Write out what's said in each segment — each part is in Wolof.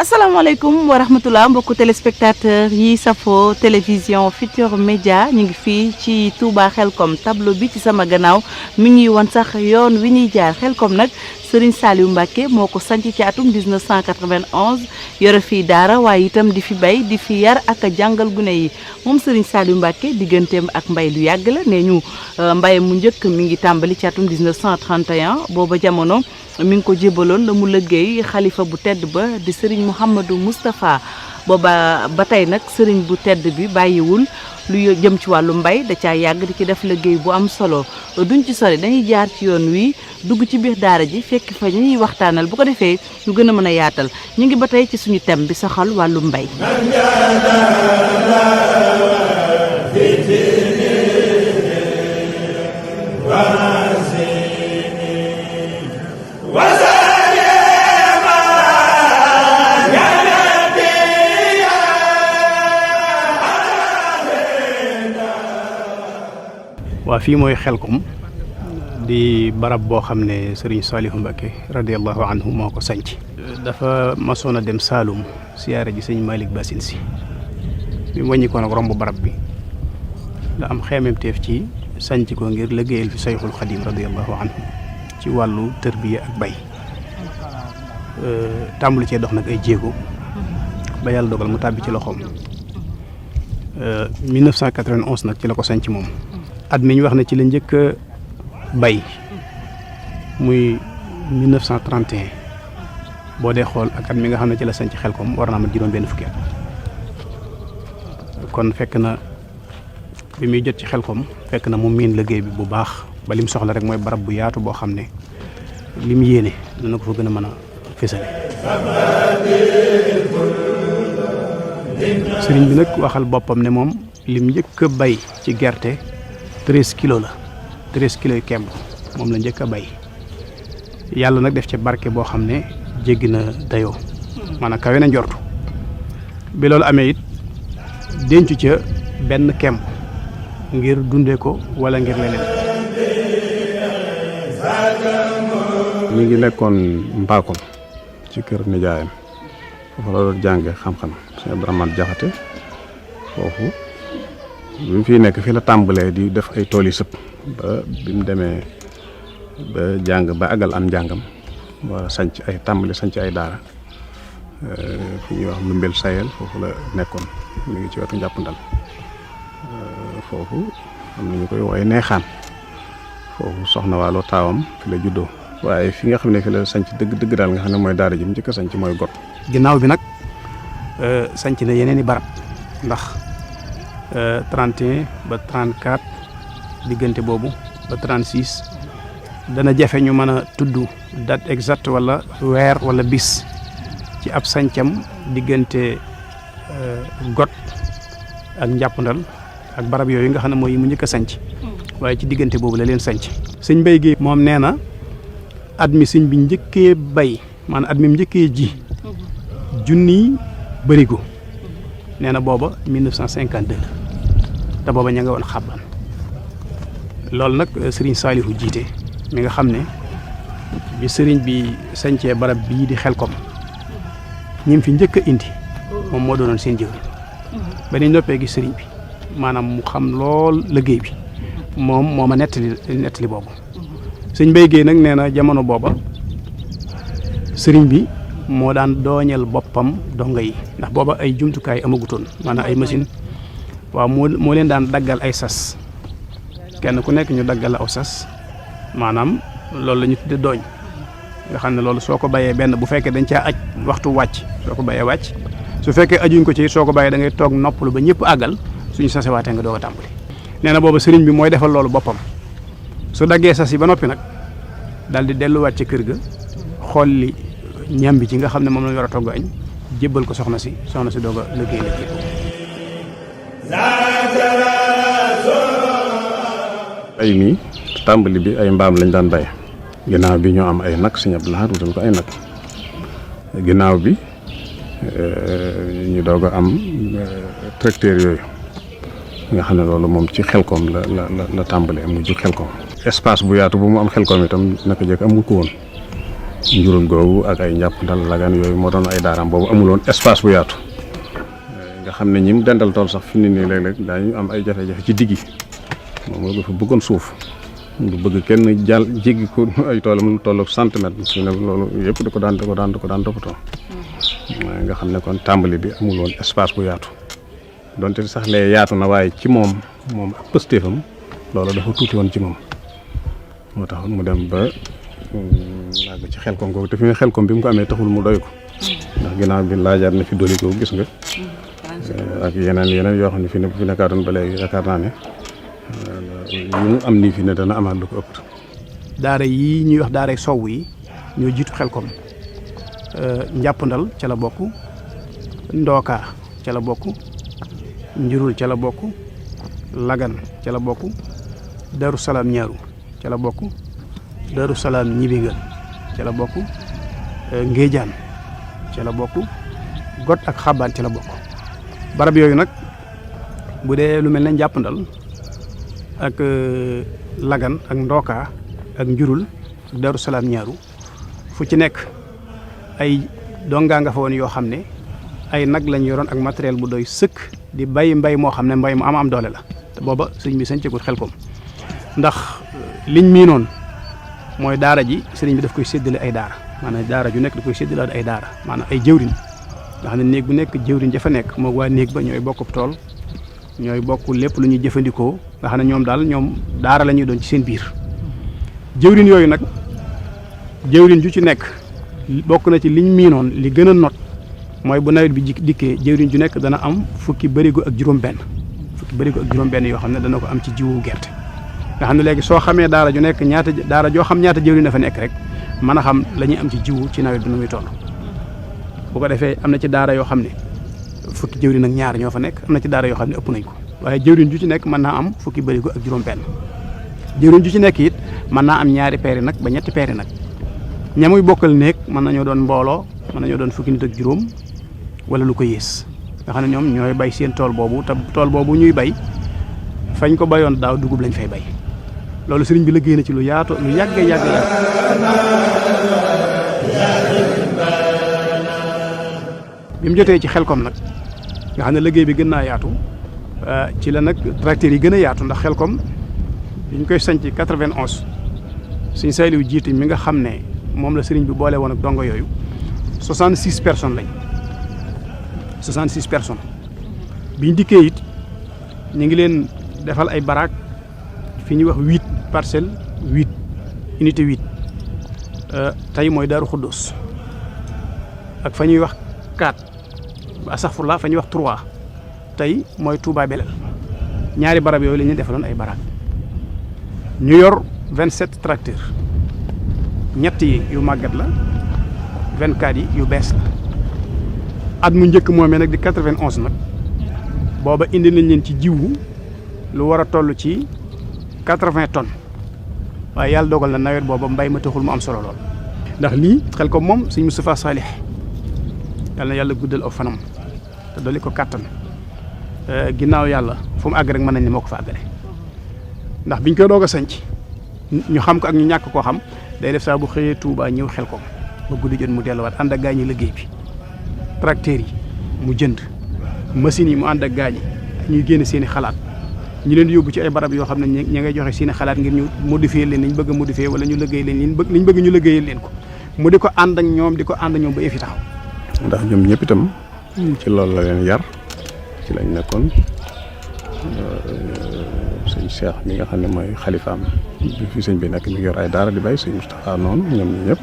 asalaamaaleykum wa rahmatulah mbokku téléspectateur yi safo télévision Futurs Médias ñu ngi fii ci Touba Xelkom tableau bi ci sama gannaaw mi ngi won sax yoon wi ñuy jaar Xelkom nag Serigne Saliou Mbacké moo ko sanc ci atum 1991 yore fii daara waaye itam di fi bay di fi yar ak jàngal gune yi moom Serigne Saliou Mbacké digganteem ak mbay lu yàgg la nee ñu mbay mu njëkk mi ngi tàmbali ci atum 1931 booba jamono mi ngi ko jébaloon la mu liggéey xalifa bu tedd ba di Serigne Mouhamadou Moustapha booba ba tey nag Serigne bu tedd bi bàyyiwul lu jëm ci wàllu mbay da caa yàgg di ci def liggéey bu am solo duñ ci sori dañuy jaar ci yoon wi dugg ci biir daara ji fekk fa ñuy waxtaanal bu ko defee ñu gën a mën a yaatal ñu ngi ba tey ci suñu thème bi soxal wàllu mbay. waa fii mooy Xelkom di barab boo xam ne Serigne Saliou Mbacké radiallahu anhu moo ko sanc dafa masoon a dem Saalum siyaare ji sëñ Malick Bassine si bi mu wàññi ko nag romb barab bi la am xeememteef ci sanc ko ngir liggéeyal fi Sayxul Xadim radiallahu anhu ci wàllu tërbiya ak bay tàmbali cee dox nag ay jéego ba yàlla dogal mu tàbbi ci loxoom 1991 nag ci la ko sanc moom at mi ñu wax ne ci la njëkk a bay muy 1931 boo dee xool ak at mi nga xam ne ci la sanc Xelkom war naa ma juróom benn fukki at kon fekk na bi muy jot ci Xelkom fekk na mu miin liggéey bi bu baax ba lim soxla rek mooy barab bu yaatu boo xam ne lim yéene dana ko fa gën a mën a fésale sëriñ bi nag waxal boppam ne moom lim njëkk a bay ci gerte 13 kilos la 13 kilos yu kemb moom la njëkk a bay yàlla nag def ci barke boo xam ne jéggi na dayoo maanaam kawe na njortu bi loolu amee it dencu ca benn kemb ngir dundee ko wala ngir leneen. mi ngi nekkoon Mbakol ci kër nijaayam foofu la doon jànge xam-xam sëñ Abdourahmane Jaxate foofu bi mu fi nekk fii la tàmbalee di def ay tool yi sëpp ba bi mu demee ba jàng ba àggal am njàngam ba sanc ay tàmbali sanc ay daara fi ñuy wax Lumbel Sayel foofu la nekkoon mi ngi ci wetu Njàppandal foofu am na ñu koy woowee Neexaan foofu soxna Waalo taawam fi la juddoo waaye fi nga xam ne fi la sanc dëgg daal nga xam ne mooy daara ji mu njëkk a sanc mooy Got. ginnaaw bi nag sanc na yeneen i barab ndax 31 ba 34 diggante boobu ba 36 dana jafe ñu mën a tudd date exacte wala weer wala bis ci ab sancam diggante Got ak Njàppandal ak barab yooyu nga xam ne mooy yi mu njëkk a sanc waaye ci diggante boobu la leen sanc sëñ Mbay gi moom nee na at mi sëñ bi njëkkee bay maanaam at mi njëkkee ji junniy bërigo nee na booba 1952 te booba ña nga woon xàbban loolu nag Serigne Saliou jiite mi nga xam ne bi sëriñ bi sancee barab bii di Xelkom ñim fi njëkk a indi moom moo doonoon seen jëwriñ ba ni noppee gis sëriñ bi maanaam mu xam lool liggéey bi moom moo ma nettali boobu sëñ Mbay Géey nag nee na jamono booba sëriñ bi moo daan dooñal boppam donga yi ndax booba ay jumtukaay amagutoon maanaam ay machine waaw moo leen daan daggal ay sas kenn ku nekk ñu daggal aw sas maanaam loolu la ñu tudde dooñ nga xam ne loolu soo ko bayee benn bu fekkee dañ caa aj waxtu wàcc soo ko bayee wàcc su fekkee ajuñ ko ci soo ko bayee da ngay toog noppalu ba ñëpp àggal suñu sasewaatee nga doog a tàmbali nee na booba sëriñ bi mooy defal loolu boppam su daggee sas yi ba noppi nag daal di delluwaat ci kër ga xool li ñam bi ci nga xam ne moom la ñu war a togg añ jébbal ko soxna si doog a liggéey liggéey ay mi tàmbali bi ay mbaam lañ daan bay ginnaaw bi ñoo am ay nag Sëñ Abdou Lahad wutal ko ay nag ginnaaw bi ñu doog a am tracteur yooyu nga xam ne loolu moom ci Xelkom la tàmbalee mu ju Xelkom espace bu yaatu bu mu am Xelkom itam naka jëkk amu ko woon njurul googu ak ay njàpp ndal lagan yooyu moo doon ay daaraam boobu amuloon espace bu yaatu nga xam ne ñi mu dendal tool sax fi mu ne nii léeg-léeg daañu am ay jafe-jafe ci digg yi moom dafa bëggoon suuf du bëgg kenn jàll jéggi ko ay toolam lu tolloog centimètre su ne loolu yëpp da ko daan toppatoo nga xam ne kon tàmbali bi amul woon espace bu yaatu donte sax lee yaatu na waaye ci moom ak pëstéefam loolu dafa tuuti woon ci moom moo tax mu dem ba àgg ci Xelkom googu te fi ne Xelkom bi mu ko amee taxul mu doy ko ndax ginnaaw bi laajaat na fi doli ko gis nga ak yeneen yoo xam ne fi nekkaatoon ba léegi yaakaar naa ne yu mu am nii fi ne dana amaat lu ko ëpp. daara yi ñuy wax daara sow yi ñoo jiitu Xelkom njàppandal ca la bokk ndooka ca la bokk njurul ca la bokk lagan ca la bokk daru salaam ñaaru ca la bokk daru salaam ñibingal ca la bokk ngéejaan ca la bokk got ak xabaan ca la bokk barab yooyu nag bu dee lu mel ne njàppandal ak lagan ak ndooka ak njurul ak daru salaam ñaaru fu ci nekk ay dongaa nga fa woon yoo xam ne ay nag lañ yoroon ak matériel bu doy sëkk di bay mbay moo xam ne mbay mu am doole la te booba sëriñ bi sañceegul Xelkom ndax liñ miinoon mooy daara ji sëriñ bi daf koy séddale ay daara maanaam daara ju nekk da koy séddale ay daara maanaam ay jëwriñ nga xam ne néeg bu nekk jëwriñ ja fa nekk moo waa néeg ba ñooy bokk tool ñooy bokk lépp lu ñuy jëfandikoo nga xam ne ñoom daal ñoom daara la ñuy doon ci seen biir jëwriñ yooyu nag jëwriñ ju ci nekk bokk na ci liñ miinoon li gën a not mooy bu nawet bi dikkee jëwriñ ju nekk dana am fukki bërigo ak juróom-benn yoo xam ne dana ko am ci jiwu gerte nga xam ne léegi soo xamee daara ju nekk daara joo xam ñaata jëwriñ dafa nekk rek mën a xam la ñuy am ci jiwu ci nawet bi nu muy toll bu ko defee am na ci daara yoo xam ne fukki jëwriñ ak ñaar ñoo fa nekk am na ci daara yoo xam ne ëpp nañ ko waaye jëwriñ ju ci nekk mën naa am fukki bërigo ak juróom-benn jëwriñ ju ci nekk it mën naa am ñaari peeri nag ba ñetti peeri nag ñamuy bokkal néeg mën nañoo doon mbooloo mën nañoo doon fukki nit ak juróom wala lu ko yées nga xam ne ñoom ñooy bay seen tool boobu te tool boobu ñuy bay fañ ko bayoon daaw dugub lañ fay bay loolu sëriñ bi liggéey na ci lu yaatu lu yàgg bi mu jotee ci Xelkom nag nga xam ne liggéey bi gën naa yaatu ci la nag tracteurs yi gën a yaatu ndax Xelkom bi ñu koy sanc 91 Sëñ Saaliw jiite mi nga xam ne moom la sëriñ bi boole woon ak dongo yooyu 66 personnes lañ 66 personnes biñ dikkee it ñu ngi leen defal ay baraak fi ñuy wax 8 parcelles 8 unité 8 tey mooy Daaru Xuddoos ak fa ñuy wax 4 astaghfirullah fa ñuy wax 3 tey mooy Touba Belel ñaari barab yooyu la ñuy defaloon ay baraak ñu yor 27 tracteurs ñett yi yu màggat la 24 yi yu bees la at mu njëkk moomee nag di 91 nag booba indi nañ leen ci jiwu lu war a toll ci 80 tonnes waaye yàlla dogal na nawet booba mbay ma taxul mu am solo lool. ndax lii Xelkom moom sëñ Moustapha Salih yàlla na yàlla guddal aw fanam te dolli ko kàttan ginnaaw yàlla fu mu àgg rek mën nañ ne moo ko fa àggale ndax biñ koy doog a sanc ñu xam ko ak ñu ñàkk koo xam day def saa bu xëyee Touba ñëw Xelkom ba guddi jot mu delluwaat ànd ak gaañi liggéey bi tracteurs yi mu jënd machines yi mu ànd ak gaañi ñuy génne seen i xalaat ñu leen di yóbbu ci ay barab yoo xam ne ña ngay joxe seen i xalaat ngir ñu modifier leen liñ bëgg a modifier wala ñu liggéey leen liñ bëgg ñu liggéeyal leen ko mu di ko ànd ak ñoom di ko ànd ak ñoom ba yëf yi taxaw. ndax ñoom ñëpp itam ci loolu la leen yar ci lañ nekkoon sëñ Cheikh mi nga xam ne mooy xalifaam bi fi sëñ bi nekk mi ngi yor ay daara di bay sëñ Moustapha noonu ñoom ñi ñëpp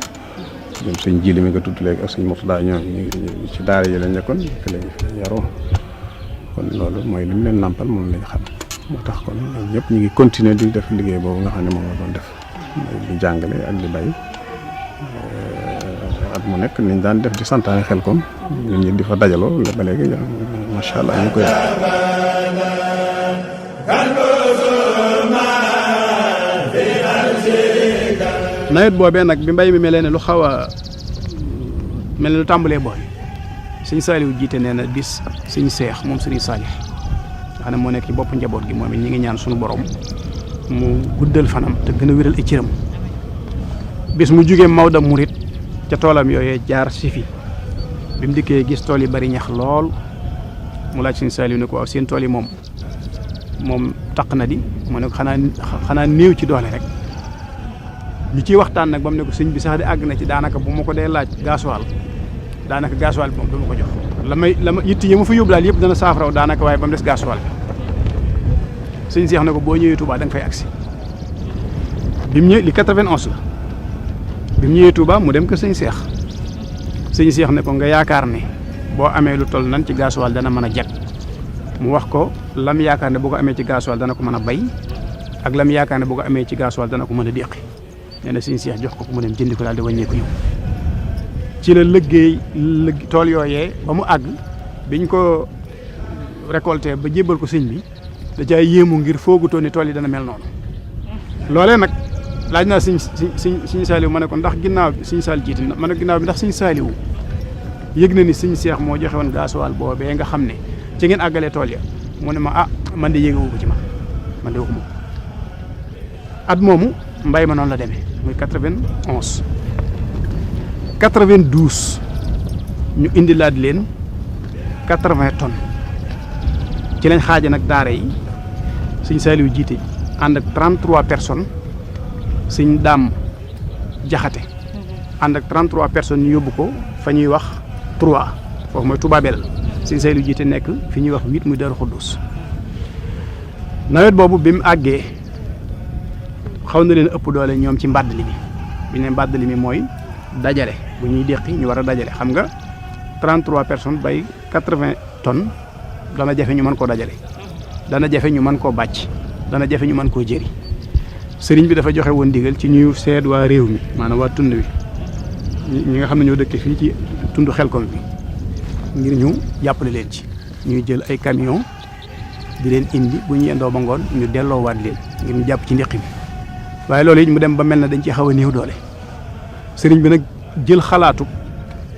ñoom sëñ Jili mi nga tudd léegi ak sëñ Mourtada ñoom ñu ci daara yi lañ nekkoon fi lañ yaroo kon loolu mooy li mu leen nàmpal moom lañ xam moo tax kon ñoom ñëpp ñu ngi continuer di def liggéey boobu nga xam ne moom la doon def mooy di jàngale ak di bay at mu nekk niñ daan def di santaane Xelkom ñun ñi di fa dajaloo ba léegi macha allah ñu koy nawet boobee nag bi mbay mi mel ne lu xaw a mel ne lu tàmbalee booy sëñ Saaliw jiite nee na bis sëñ Seex moom sëriñ Saalix nga xam ne moo nekk ci bopp njaboot gi moom it ñi ngi ñaan suñu borom mu guddal fanam te gën a wéral ay cëram bis mu jugee Maodo Murit ca toolam yooyee jaar si fi bi mu dikkee gis tool yi bari ñax lool mu laaj sëñ Saaliw ne ko waaw seen tool yi moom taq na di mu ne ko xanaa néew ci doole rek ñu ciy waxtaan nag ba mu ne ko sëñ bi sax di àgg na ci daanaka bu ma ko dee laaj gaasuwaal daanaka gaasuwaal bi moom dama ko jox la ma yitti yi ma fa yóbbu daal yëpp dana saafaraw daanaka waaye ba mu des gaasuwaal bi sëñ Seex ne ko boo ñëwee Touba da nga fay agsi bi mu ñëwee li 91 la bi mu ñëwee Touba mu dem ko sëñ Seex ne ko nga yaakaar ne boo amee lu toll nan ci gaasuwaal dana mën a jag mu wax ko lam yaakaar ne boo ko amee ci gaasuwaal dana ko mën a bay ak lam yaakaar ne boo ko amee ci gaasuwaal dana ko mën a déqi nee na sëñ Seex jox ko mu dem jëndi ko daal di wàññeeku ñëw ci la liggéey tool yooyee ba mu àgg biñ ko récolté ba jébbal ko sëñ bi da caa yéemu ngir foogutoo ni tool yi dana mel noonu loolee nag laaj naa sëñ Saaliw ma ne ko ndax ginnaaw bi sëñ Saaliw jiite ma ne ginnaaw bi ndax sëñ Saaliw yëg na ni sëñ Seex moo joxe woon gaasuwaal boobee nga xam ne ci ngeen àggalee tool ya mu ne ma man de yéegewu ko ci man de waxuma ko at moomu mbay ma noonu la demee muy 91 92 ñu indilaat leen 80 tonnes ci lañ xaaja nag daara yi sëñ Saaliw jiite ànd ak 33 personnes sëñ Daam Jaxate ànd ak 33 personnes ñu yóbbu ko fa ñuy wax 3 foofu mooy Touba Belel sëñ Saaliw jiite nekk fi ñuy wax 8 muy Daaru Xuddus nawet boobu bi mu àggee xaw na leen ëpp doole ñoom ci mbàdd li mi bi ne mbàdd li mi mooy dajale bu ñuy déqi ñu war a dajale xam nga 33 personnes bay 80 tonnes dana jafe ñu mën koo dajale dana jafe ñu mën koo bàcc dana jafe ñu mën koo jëri sëriñ bi dafa joxe woon ndigal ci ñuy seet waa réew mi maanaam waa tund wi ñi nga xam ne ñoo dëkk fii ci tund Xelkom bi ngir ñu jàppale leen ci ñuy jël ay camion di leen indi bu ñu yendoo ba ngoon ñu delloowaat leen ngir ñu jàpp ci ndiqi bi waaye loolu it mu dem ba mel na dañ ci xaw a néew doole sëriñ bi nag jël xalaatu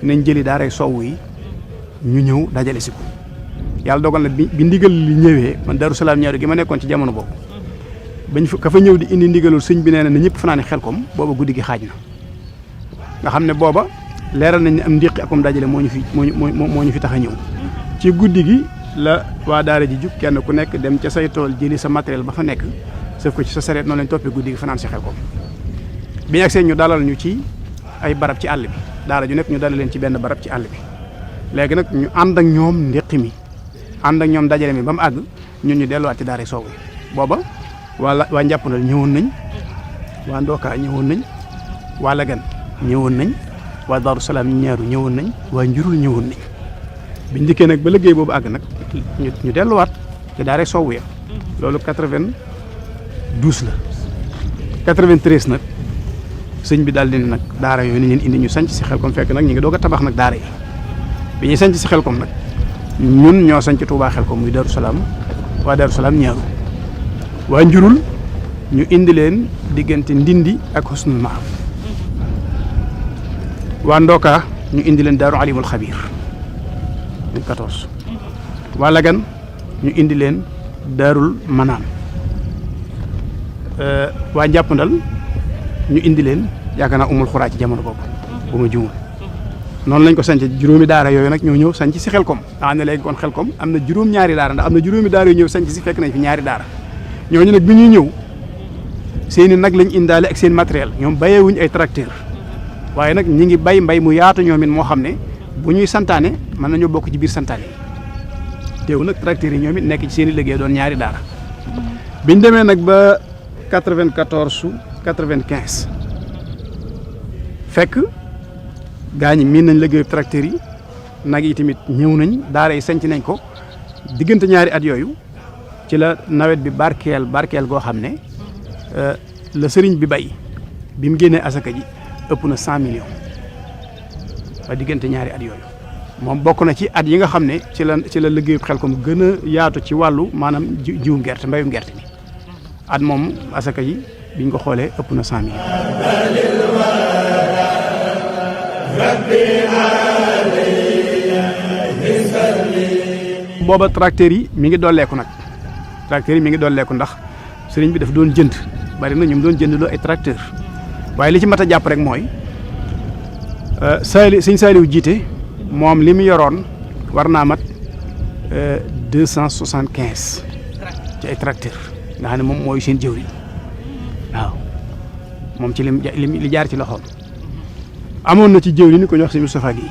nañ jëli daaray sowwu yi ñu ñëw dajale si ko yàlla dogal na bi ndigal li ñëwee man Daaru Salaam ñaaru gi ma nekkoon ci jamono boobu bañ ka fa ñëw di indi ndigalul sëñ bi nee na ñëpp fanaane Xelkom booba guddi gi xaaj na nga xam ne booba leeral nañ ne am ndiqi akum dajale moo ñu fi tax a ñëw ci guddi gi la waa daara ji jug kenn ku nekk dem ca say tool jëli sa matériel ba fa nekk sëf ko ci sa sareet noonu lañ toppee guddi gi fanaan si Xelkom bi ñu agsee ñu dalal ñu ci ay barab ci àll bi daara ju nekk ñu dalal leen ci benn barab ci àll bi léegi nag ñu ànd ak ñoom ndéqi mi ànd ak ñoom dajale mi ba mu àgg ñun ñu delluwaat ci daara soow booba waa Njàppandal ñëwoon nañ waa Ndoka ñëwoon nañ waa Lagan ñëwoon nañ waa Daaru Salaam ñaaru ñëwoon nañ waa Njurul ñëwoon nañ biñ dikkee nag ba liggéey boobu àgg nag ñu delluwaat ci daara soow ya loolu 92 la 93 nag sëñ bi daal di nag daara yooyu ni leen indi ñu sanc si Xelkom fekk nag ñu ngi doog a tabax nag daara yi bi ñuy sanc si Xelkom nag ñun ñoo sanc Touba Xelkom muy Daaru Salaam waa Daaru Salaam ñaaru waa Njurul ñu indi leen diggante Ndindi ak Husnul Maab waa Ndoka ñu indi leen Daaru Alimul Xabiir 14 waa Lagan ñu indi leen Daarul Manaan waa Njàppandal ñu indi leen yaakaar naa Umul Xuraa ci jamono boobu bu ma juumul noonu lañ ko sanc juróomi daara yooyu nag ñoo ñëw sanc si Xelkom nga xam ne léegi kon Xelkom am na juróom-ñaari daara ndax am na juróomi daara yu ñëw sanc si fekk nañ fi ñaari daara ñooñu nag bi ñuy ñëw seeni nag lañ indaale ak seen matériel ñoom bayewuñ ay tracteur waaye nag ñi ngi bay mbay mu yaatu ñoom it moo xam ne bu ñuy santaane mën nañoo bokk ci biir santaane yi teew nag tracteur yi ñoom it nekk ci seen i liggéey doon ñaari daara biñ demee nag ba 94 95 fekk gaa ñi miin nañ liggéeyu tracteur yi nag yi tamit ñëw nañ daara yi sanc nañ ko diggante ñaari at yooyu ci la nawet bi barkeel goo xam ne la sëriñ bi bay bi mu génnee asaka ji ëpp na 100 millions ba diggante ñaari at yooyu moom bokk na ci at yi nga xam ne ci la liggéeyu Xelcom gën a yaatu ci wàllu maanaam jiwum gerte mbayum gerte mi at moom asaka yi biñ ko xoolee ëpp na 100 millions. booba tracteurs yi mi ngi dolleeku nag tracteurs yi mi ngi dolleeku ndax sëriñ bi daf doon jënd bari na ñu doon jënd loo ay tracteurs waaye li ci mat a jàpp rek mooy sëñ Saaliw jiite moom li mu yoroon war naa mat 275 ci ay tracteurs nga xam ne moom mooy seen jëwriñ waaw moom ci li jaar ci loxoom amoon na ci jëwriñ ni ko ñu wax si Moustapha Guèye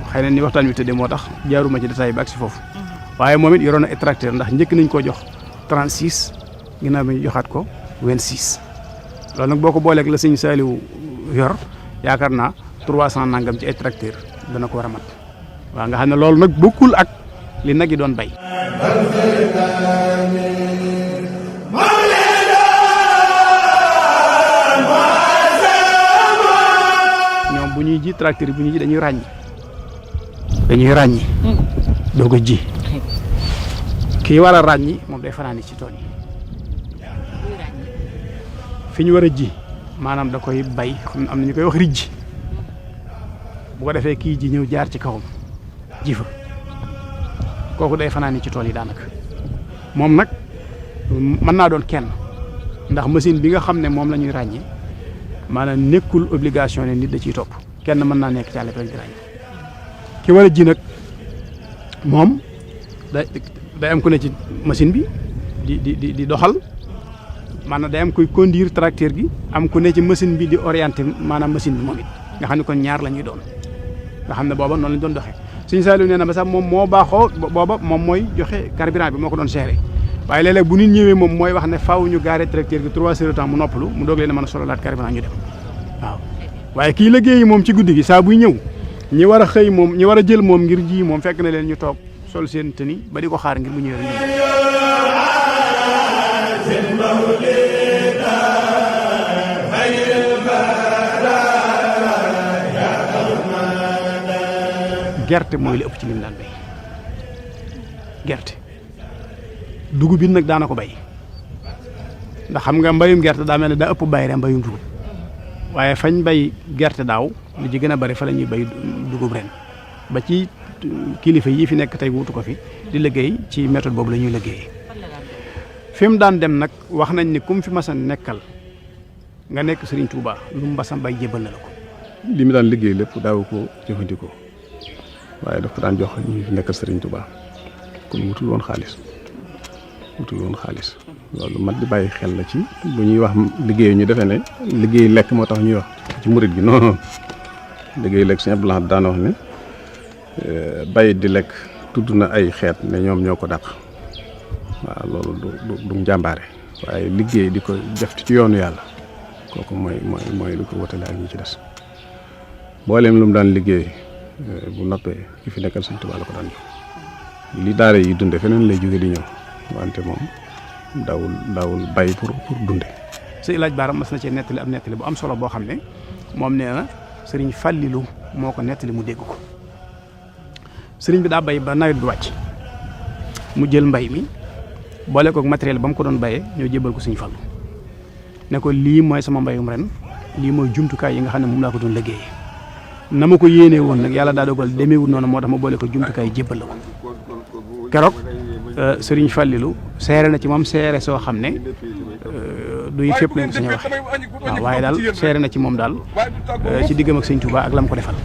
xëy na ni waxtaan wi tëddee moo tax jaaruma ci détail ba ak si foofu waaye moom it yoroon na ay tracteurs ndax njëkk nañ koo jox 36 ginnaaw bi ñu joxaat ko 26 loolu nag boo ko booleeg la sëñ Saaliw yor yaakaar naa 300 nangam ci ay tracteurs dana ko war a mat waaw nga xam ne loolu nag bokkul ak li nag yi doon bay. ñoom bu ñuy ji tracteurs yi bu ñuy ji dañuy ràññi doo ko ji kii war a ràññi moom day fanaani ci tool yi fi ñu war a ji maanaam da koy bay xam am na ñu koy wax rijji bu ko defee kii ji ñëw jaar ci kawam ji fa kooku day fanaani ci tool yi daanaka moom nag mën naa doon kenn ndax machine bi nga xam ne moom la ñuy ràññee maanaam nekkul obligation ne nit da ciy topp kenn mën naa nekk ci àll bi rek di ràññee ki war a ji nag moom day am ku ne ci machine bi di doxal maanaam day am kuy conduire tracteur gi am ku ne ci machine bi di orienter maanaam machine bi moom it nga xam ne kon ñaar la ñuy doon nga xam ne booba noonu lañ doon doxee Sëñ Saaliw nee na ba sax moom moo baaxoo booba moom mooy joxe carburant bi moo ko doon gérer waaye léeg-léeg bu nit ñëwee moom mooy wax ne faaw ñu gaare tracteur gi 3 heures de temps mu noppalu mu doog leen a mën a sololaat carburant ñu dem waaw waaye kii liggéeyi moom ci guddi gi saa buy ñëw ñi war a xëy moom ñi war a jël moom ngir ji moom fekk na leen ñu toog sol seen tëni ba di ko xaar ngir mu ñëwee gerte mooy li ëpp ci lim daan bay gerte dugub bi nag daana ko bay ndax xam nga mbayum gerte daa mel ne daa ëpp bay ren mbayum dugub waaye fañ bay gerte daaw li ci gën a bari fa la ñuy bay dugub ren ba ci kilifa yi fi nekk tey wutu ko fi di liggéey ci méthode boobu la ñuy liggéeyee fi mu daan dem nag wax nañ ni kum fi mas a nekkal nga nekk Serigne Touba lu mu mbasam bay jébbal na la ko. li mu daan liggéey lépp daaw ko jëfandikoo waaye daf ko daan jox ñu fi nekkal Serigne Touba kon wutul woon xaalis loolu mat di bàyyi xel la ci bu ñuy wax liggéey ñu defee ne liggéey lekk moo tax ñuy wax ci murit gi non liggéey lekk Sëñ Abdou Lahad daan wax ne bay di lekk tudd na ay xeet ne ñoom ñoo ko dàq waaw loolu du njàmbaare waaye liggéey di ko def ci yoonu yàlla kooku mooy lu ko wutale ak ñi ci des mbooleem lu mu daan liggéey bu noppee ki fi nekkal Sëñ Tuubaa la ko daan jox li daara yi dunde feneen lay jóge di ñëw wante moom daawul bay pour dunde sëñ Laaj Baara mas na cee nettali am nettali bu am solo boo xam ne moom nee na sëriñ Fàllilu moo ko nettali mu dégg ko sëriñ bi daa bay ba nawet bi wàcc mu jël mbay mi boole kook matériel ba mu ko doon bayee ñoo jébbal ko sëñ Fallu ne ko lii mooy sama mbayum ren lii mooy jumtukaay yi nga xam ne moom laa ko doon liggéeyee na ma ko yéenee woon nag yàlla daa dogal demeewul noonu moo tax ma boole ko jumtukaay yi jébbal la ko keroog sëriñ Fàllilu seere na ci moom seere soo xam ne duy fépp lañ ko sañ a waxe waaw waaye daal seere na ci moom daal ci diggam ak sëñ Touba ak lam ko defal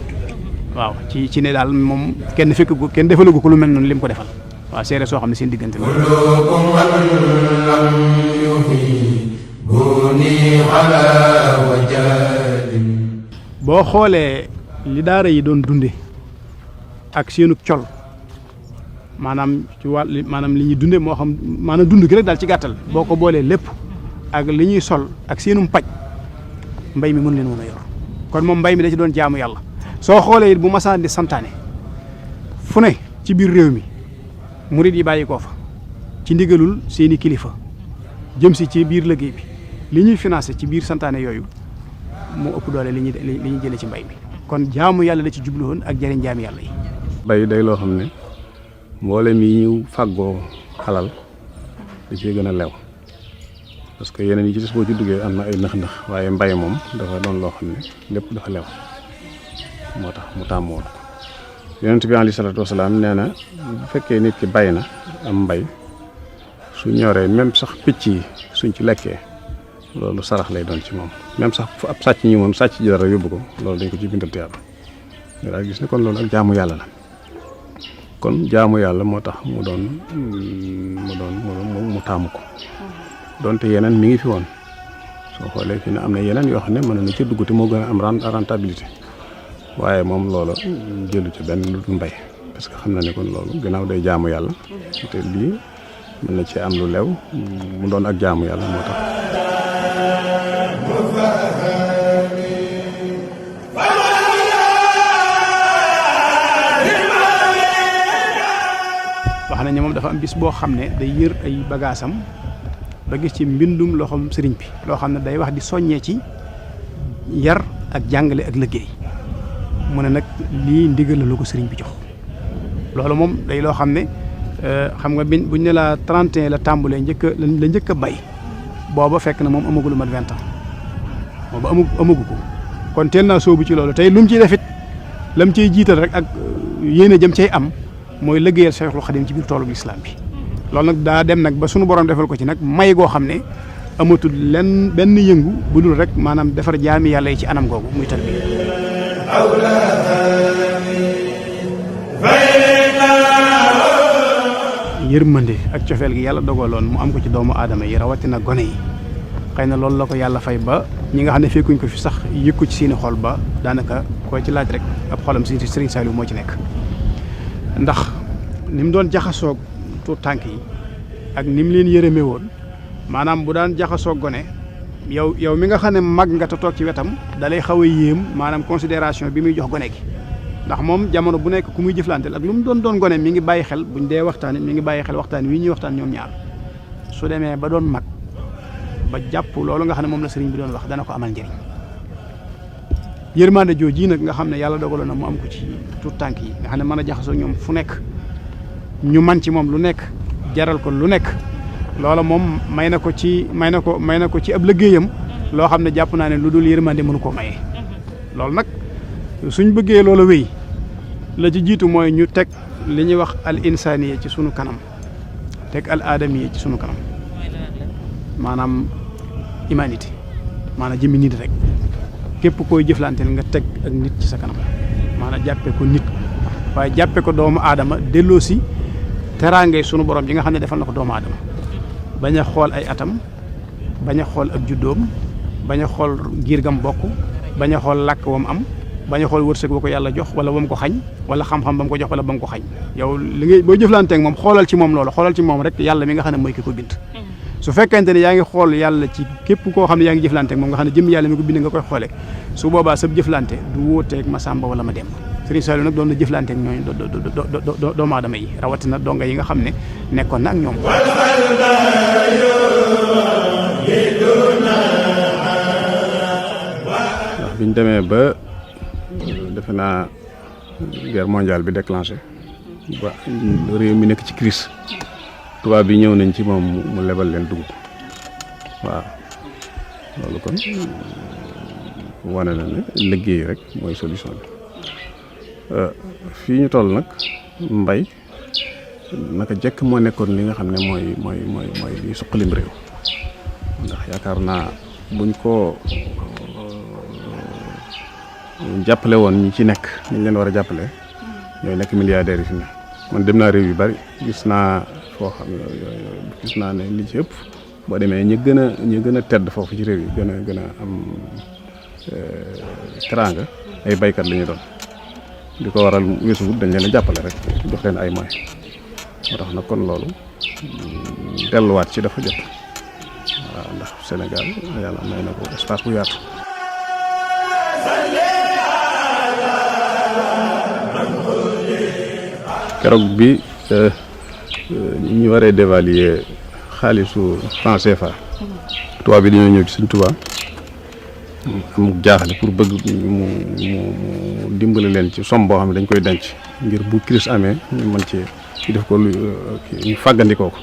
waaw ci ne daal moom kenn fekk ko kenn defalu ko lu mel noonu lim ko defal waaw seere soo xam ne seen diggante la boo xoolee li daara yi doon dunde ak seenu col maanaam ci wàll maanaam li ñuy dunde moo xam maanaam dund gi rek daal ci gàttal boo ko boolee lépp ak li ñuy sol ak seenum paj mbay mi mën leen mën a yor kon moom mbay mi da ci doon jaamu yàlla soo xoolee it bu masaan di santaane fu ne ci biir réew mi murit yi bàyyi koo fa ci ndigalul seeni kilifa jëm si ci biir liggéey bi li ñuy financé ci biir santaane yooyu moo ëpp doole li ñuy jëlee ci mbay mi kon jaamu yàlla la ci jublu woon ak jëriñ jaami yàlla yi. bay day loo xam ne mboolem yi ñu fàggoo xalal da cee gën a lew parce que yeneen yi ci des boo ci duggee am na ay nëx-nëx waaye mbay moom dafa doon loo xam ne lépp dafa lew moo tax mu tàmm woon ko yonent bi alayhi salaatu wasalaam nee na bu fekkee nit ki bay na am mbay su ñoree même sax picc yi suñ ci lekkee loolu sarax lay doon ci moom même sax fu ab sàcc ñi moom sàcc ji dara yóbbu ko loolu dañ ko ci bindal yàlla nga daal gis ne kon loolu ak jaamu yàlla la kon jaamu yàlla moo tax mu taamu ko donte yeneen mi ngi fi woon soo xoolee fi ne am na yeneen yoo xam ne mën na ci dugg te moo gën a am rentabilité waaye moom loola jëlu ci benn lu dul mbay parce que xam na ne kon loolu gannaaw day jaamu yàlla te lii mën na ci am lu lew mu doon ak jaamu yàlla moo tax. wax nañ ne moom dafa am bis boo xam ne day yër ay bagaasam ba gis ci mbindum loxoom sëriñ bi loo xam ne day wax di soññee ci yar ak jàngale ak liggéey mu ne nag lii ndigal la lu ko sëriñ bi jox loolu moom day loo xam ne xam nga buñ ne la 31 la tàmbalee la njëkk a bay booba fekk na moom amagul mat 20 ans booba amagu ko kon teel naa soobu ci loolu tey lu mu ciy defit lam ciy jiital rek ak yéene jëm cay am mooy liggéeyal Cheikhul Khadim ci biir toolu islam bi loolu nag daa dem nag ba sunu borom defal ko ci nag may goo xam ne amatul lenn benn yëngu bu dul rek maanaam defar jaami yàlla yi ci anam googu muy tarbiya yërmande ak cofeel gi yàlla dogaloon mu am ko ci doomu aadama yi rawatina gone yi xëy na loolu la ko yàlla fay ba ñi nga xam ne fekkuñ ko fi sax yëg ko ci seeni xol ba daanaka koo ci laaj rek ab xolam si Serigne Saliou moo ci nekk ndax ni mu doon jaxasoog tuut tànk yi ak ni mu leen yërëmee woon maanaam bu daan jaxasoog gone yow mi nga xam ne mag nga te toog ci wetam dalay xaw a yéem maanaam considération bi muy jox gone gi ndax moom jamono bu nekk ku muy jëflanteel ak lu mu doon gone mi ngi bàyyi xel buñ dee waxtaan mi ngi bàyyi xel waxtaan wi ñuy waxtaan ñoom ñaar su demee ba doon mag ba jàpp loolu nga xam ne moom la sëriñ bi doon wax dana ko amal njëriñ yërmande jooji nag nga xam ne yàlla dogaloon na mu am ko ci tuut tànk yi nga xam ne mën a jaxasoo ñoom fu nekk ñu man ci moom lu nekk jaral ko lu nekk loola moom may na ko ci ab liggéeyam loo xam ne jàpp naa ne lu dul yërmande mënu koo maye loolu nag suñ bëggee loola wéy la ci jiitu mooy ñu teg li ñuy wax al insaniya ci sunu kanam teg al aadamiya ci sunu kanam maanaam humanité maanaam jëmmi nit rek képp koy jëflanteel nga teg ak nit ci sa kanam maanaam jàppee ko nit waaye jàppee ko doomu aadama delloo si teraangay sunu borom ji nga xam ne defal na ko doomu aadama bañ a xool ay atam bañ a xool ak juddoom bañ a xool giir gam bokk bañ a xool làkk wam am bañ a xool wërsëg ba ko yàlla jox wala ba mu ko xañ wala xam-xam ba mu ko jox wala ba mu ko xañ yow li ngay boo jëflanteeg moom xoolal ci moom loolu xoolal ci moom rek yàlla mi nga xam ne mooy ki ko bind su fekkente ne yaa ngi xool yàlla ci képp koo xam ne yaa ngi jëflanteeg moom nga xam ne jëm yàlla mi ko bind nga koy xoolee su boobaa sab jëflante du wóoteeg ma sàmba wala ma dem Serigne Saliou nag doon na jëflanteeg ñooñu doomu aadama yi rawatina donga yi nga xam ne nekkoon na ak ñoom ndax biñ demee ba defe naa guerre mondiale bi déclenché ba réew mi nekk ci crise tubaab bi ñëw nañ ci moom mu lebal leen dugub waaw loolu kon wane na ne liggéey rek mooy solution bi fii ñu toll nag mbay naka jekk moo nekkoon li nga xam ne mooy li suqalim réew ndax yaakaar naa buñ ko jàppale woon ñi ci nekk ñu leen war a jàppale ñooy nekk milliardaires yi fi ne man dem naa réew yu bari gis naa foo xam ne gis naa ne li ci ëpp boo demee ñi gën a tedd foofu ci réew yi gën a am teraanga ay baykat la ñu doon di ko waral weesuwut dañ leen a jàppale rek jox leen ay moyens moo tax nag kon loolu delluwaat ci dafa jot waaw ndax Sénégal yàlla may na ko espace bu yaatu. keroog bi ñu waree dévaluer xaalisu franc CFA tubaab bi dañoo ñëw ci Sëñ Tuubaa am jaaxle pour bëgg mu dimbale leen ci somme boo xam ne dañ koy denc ngir bu crise amee ñu mën ci def ko lu ñu fàggandikoo ko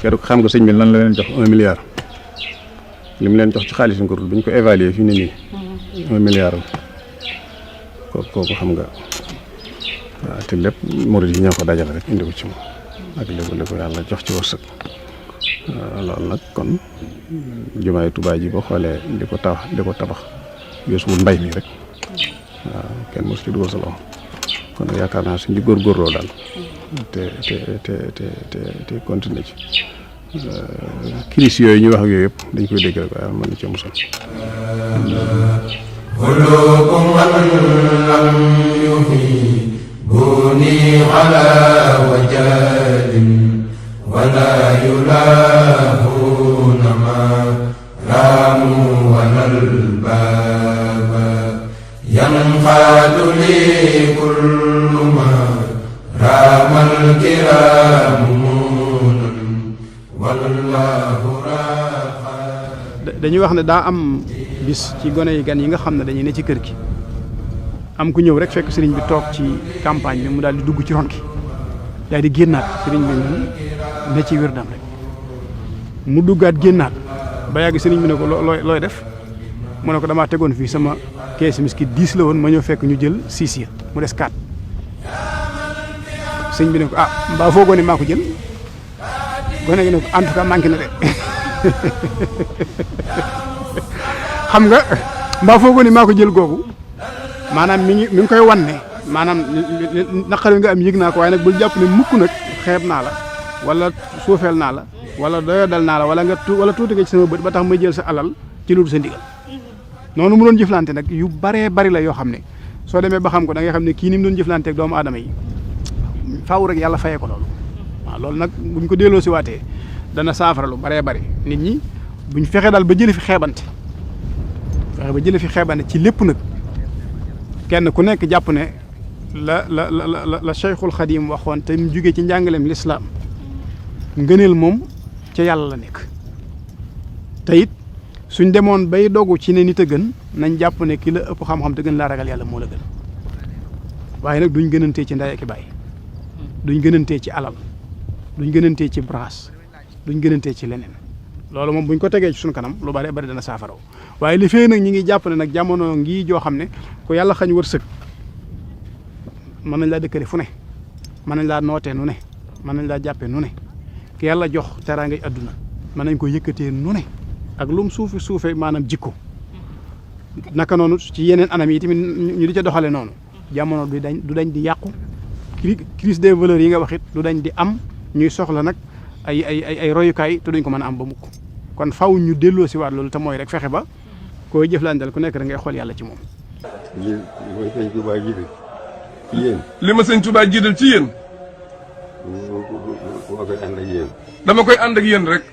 keroog xam nga sëñ bi lan la leen jox 1 milliard li mu leen jox ci xaalis ko bi ñu ko évaluer fi ne nii 1 milliard kooku xam nga waaw te lépp murid yi ñoo ko dajale rek indi ko ci moom ak lépp ko yàlla jox ci wërsëg loolu nag kon jumaay Tuubaa ji boo xoolee di ko tabax weesuwul mbay mi rek waaw kenn mosu ci dugal sa loxo kon nag yaakaar naa suñu góorgóorloo daal te continuer ci crise yooyu ñu wax ak yooyu yëpp dañ koy dégg rek waaye mën na cee musal بني على وجاد ولا يلاهون ما راموا ولا الباب ينقاد لي كل ما رام الكرام والله راقا. dañuy wax ne daa am bis ci gone yi gan yi nga xam ne dañuy ne ci kër gi am ku ñëw rek fekk sëriñ bi toog ci campagne bi mu daal di dugg ci ron ki daal di génnaat sëriñ bi moom ne ci wérdam rek mu duggaat génnaat ba yàgg sëriñ bi ne ko looy def mu ne ko damaa tegoon fii sama keesi miski 10 la woon ma ñëw fekk ñu jël 6 ya mu des 4 sëriñ bi ne ko mbaa foogoo ne maa ko jël gone gi ne ko en tout cas manqué na de xam nga mbaa foogoo ne maa ko jël googu maanaam mi ngi koy wan ne maanaam naqari nga am yëg naa ko waaye nag bul jàpp ne mukk nag xeeb naa la wala suufeel naa la wala doyadal naa la wala tuuti nga ci sama bët ba tax ma jël sa alal ci lu dul sa ndigal noonu mu doon jëflante nag yu baree bari la yoo xam ne soo demee ba xam ko da ngay xam ne kii ni mu doon jëflante ak doomu aadama yi faaw rek yàlla fayee ko loolu waaw loolu nag buñ ko delloo si waatee dana saafara lu baree bari nit ñi buñ fexee daal ba jële fi xeebante ci lépp nag kenn ku nekk jàpp ne la Cheikhul Khadim waxoon te mu jógee ci njàngaleem lislaam ngëneel moom ca yàlla la nekk te it suñ demoon bay dogu ci ne nit a gën nañ jàpp ne ki la ëpp xam-xam te gën laa ragal yàlla moo la gën waaye nag duñ gënantee ci ndey ak baay duñ gënantee ci alal duñ gënantee ci branche duñ gënantee ci leneen loolu moom buñ ko tegee ci suñu kanam lu bari bari dana saafaraw waaye li fee nag ñi ngi jàpp ne nag jamono ngi joo xam ne ku yàlla xañ wërsëg mën nañ laa dëkkale fu ne mën nañ laa nootee nu ne mën nañ laa jàppee nu ne ki yàlla jox teraangay adduna mën nañ ko yëkkatee nu ne ak lum suufe maanaam jikko naka noonu ci yeneen anam yi tamit ñu di ca doxale noonu jamono du dañ di yàqu crise des valeurs yi nga wax it du dañ di am ñuy soxla nag ay royukaay te duñ ko mën a am ba mukk kon faw ñu delloo si waat loolu te mooy rek fexe ba koy jëflanteel ku nekk rek ngay xool yàlla ci moom. li ma sëñ Touba jiital ci yéen. dama koy ànd ak yéen rek.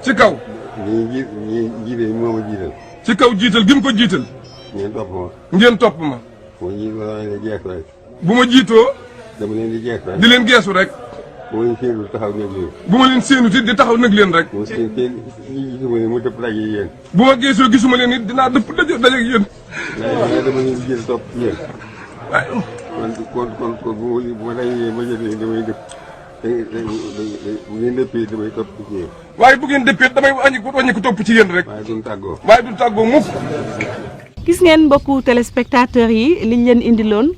ci kaw. ci kaw jiital gi mu ko jiital. ngeen topp ma. bu ma jiitoo. di leen geesu rek. bu ma leen séenu taxaw nag leen. bu ma leen séenu it di taxaw nag leen rek. bu ma gisuma leen mu dëpp daje yéen. bu ma geesoo gisuma leen it dinaa dëpp daje ak yéen. waaye dama leen di jël topp ci yéen. waaye. kon bu ma dajee ma jël leen damay dëpp. bu ngeen dëppee damay topp ci yéen. waaye bu ngeen dëppee damay wàññi ko topp ci yéen rek. waaye duñ tàggoo. waaye duñ tàggoo mukk. gis ngeen mbokku téléspectateurs yi liñ leen indiloon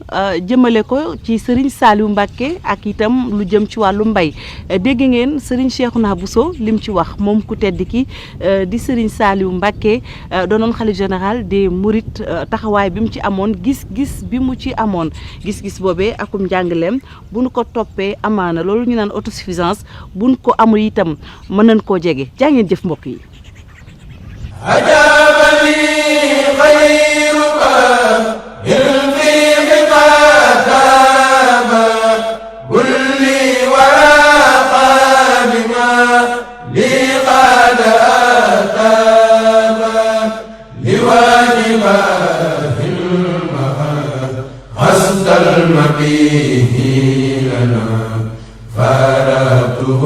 jëmale ko ci Serigne Saliou Mbacké ak itam lu jëm ci wàllu mbay dégg ngeen Serigne Cheikhouna Bousso lim ci wax moom ku tedd ki di Serigne Saliou Mbacké doonoon khalife général des Mourides taxawaay bi mu ci amoon gis-gis bi mu ci amoon gis-gis boobee akum njàngaleem bu nu ko toppee amaana loolu ñu naan autosuffisance buñ ko amul itam mën nañ koo jege jaa ngeen jëf mbokk yi. المبيه لنا فارقته